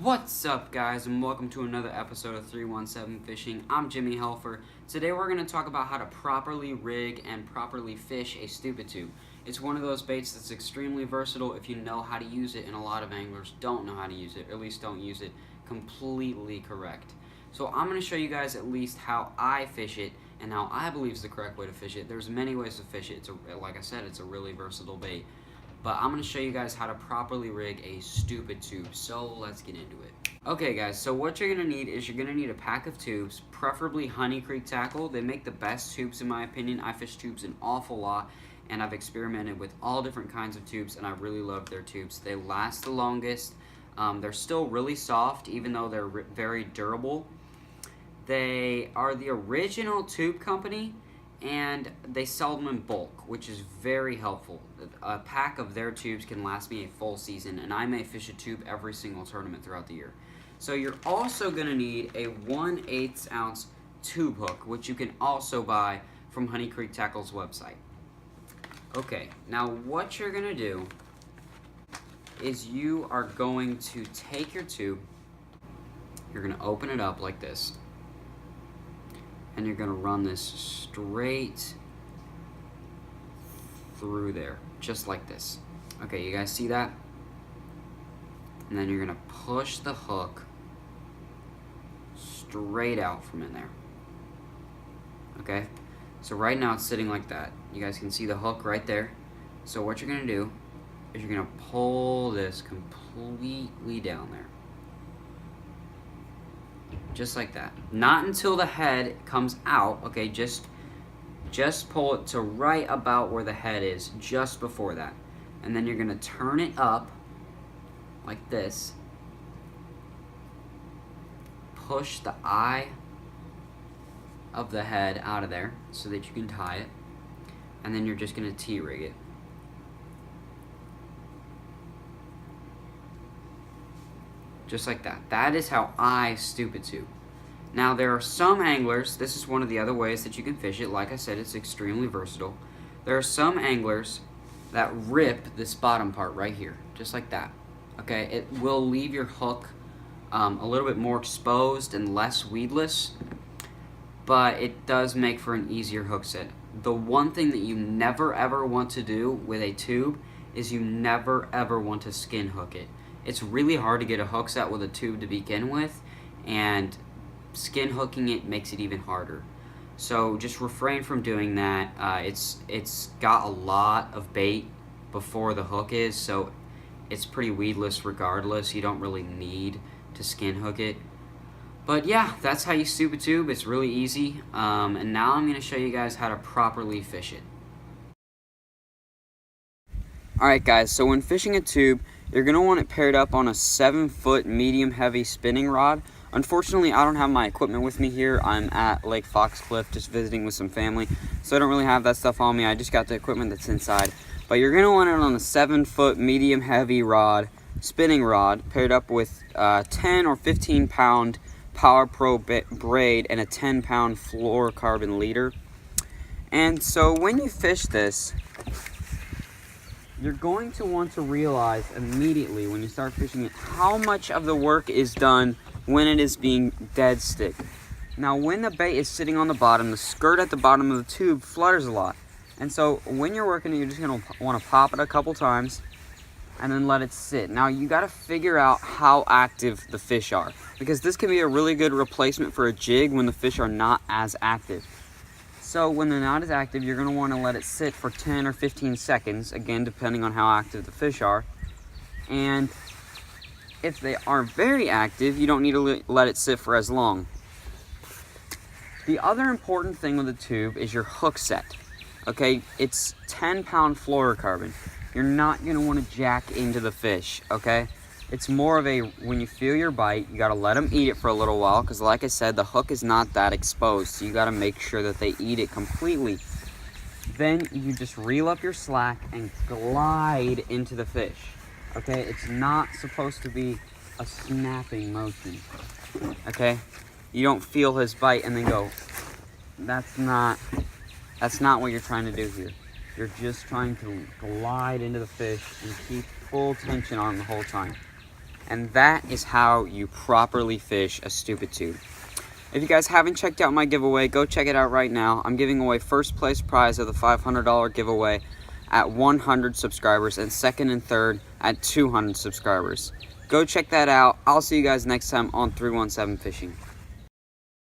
What's up, guys, and welcome to another episode of 317 Fishing. I'm Jimmy Helfer. Today we're going to talk about how to properly rig and properly fish a stupid tube. It's one of those baits that's extremely versatile if you know how to use it, and a lot of anglers don't know how to use it, or at least don't use it completely correct. So I'm going to show you guys at least how I fish it and how I believe is the correct way to fish it. There's many ways to fish it. Like I said, it's a really versatile bait. But I'm going to show you guys how to properly rig a stupid tube, so let's get into it. Okay guys, so what you're going to need is you're going to need a pack of tubes, preferably Honey Creek Tackle. They make the best tubes in my opinion. I fish tubes an awful lot, and I've experimented with all different kinds of tubes, and I really love their tubes. They last the longest. They're still really soft, even though they're very durable. They are the original tube company, and they sell them in bulk, which is very helpful. A pack of their tubes can last me a full season, and I may fish a tube every single tournament throughout the year. So you're also going to need a 1/8 ounce tube hook, which you can also buy from Honey Creek Tackle's website. Okay, now what you're going to do is you are going to take your tube, you're going to open it up like this, and you're going to run this straight through there, just like this. Okay, you guys see that? And then you're going to push the hook straight out from in there. Okay? So right now it's sitting like that. You guys can see the hook right there. So what you're going to do is you're going to pull this completely down there. Just like that. Not until the head comes out, okay? Just pull it to right about where the head is, just before that. And then you're going to turn it up like this. Push the eye of the head out of there so that you can tie it. And then you're just going to T-rig it. Just like that. That is how I stupid tube. Now there are some anglers, this is one of the other ways that you can fish it. Like I said, it's extremely versatile. There are some anglers that rip this bottom part right here, just like that. Okay, it will leave your hook a little bit more exposed and less weedless, but it does make for an easier hook set. The one thing that you never ever want to do with a tube is you never ever want to skin hook it. It's really hard to get a hook set with a tube to begin with, and skin hooking it makes it even harder. So just refrain from doing that. It's got a lot of bait before the hook is, so it's pretty weedless regardless. You don't really need to skin hook it. But yeah, that's how you stupid tube. It's really easy. And now I'm going to show you guys how to properly fish it. Alright guys, so when fishing a tube, you're going to want it paired up on a 7-foot medium heavy spinning rod. Unfortunately, I don't have my equipment with me here. I'm at Lake Foxcliff just visiting with some family, so I don't really have that stuff on me. I just got the equipment that's inside. But you're going to want it on a 7-foot medium heavy rod, spinning rod, paired up with 10 or 15 pound Power Pro braid and a 10 pound fluorocarbon leader. And so when you fish this, you're going to want to realize immediately when you start fishing it how much of the work is done when it is being dead stick. Now when the bait is sitting on the bottom, the skirt at the bottom of the tube flutters a lot. And so when you're working it, you're just going to want to pop it a couple times and then let it sit. Now you got to figure out how active the fish are, because this can be a really good replacement for a jig when the fish are not as active. So when they're not as active, you're going to want to let it sit for 10 or 15 seconds, again, depending on how active the fish are. And if they are very active, you don't need to let it sit for as long. The other important thing with the tube is your hook set. Okay, it's 10 pound fluorocarbon. You're not going to want to jack into the fish, okay? It's more of a, when you feel your bite, you got to let them eat it for a little while, because like I said, the hook is not that exposed, so you got to make sure that they eat it completely. Then you just reel up your slack and glide into the fish, okay? It's not supposed to be a snapping motion, okay? You don't feel his bite and then go. That's not what you're trying to do here. You're just trying to glide into the fish and keep full tension on the whole time. And that is how you properly fish a stupid tube. If you guys haven't checked out my giveaway, go check it out right now. I'm giving away first place prize of the $500 giveaway at 100 subscribers and second and third at 200 subscribers. Go check that out. I'll see you guys next time on 317 Fishing.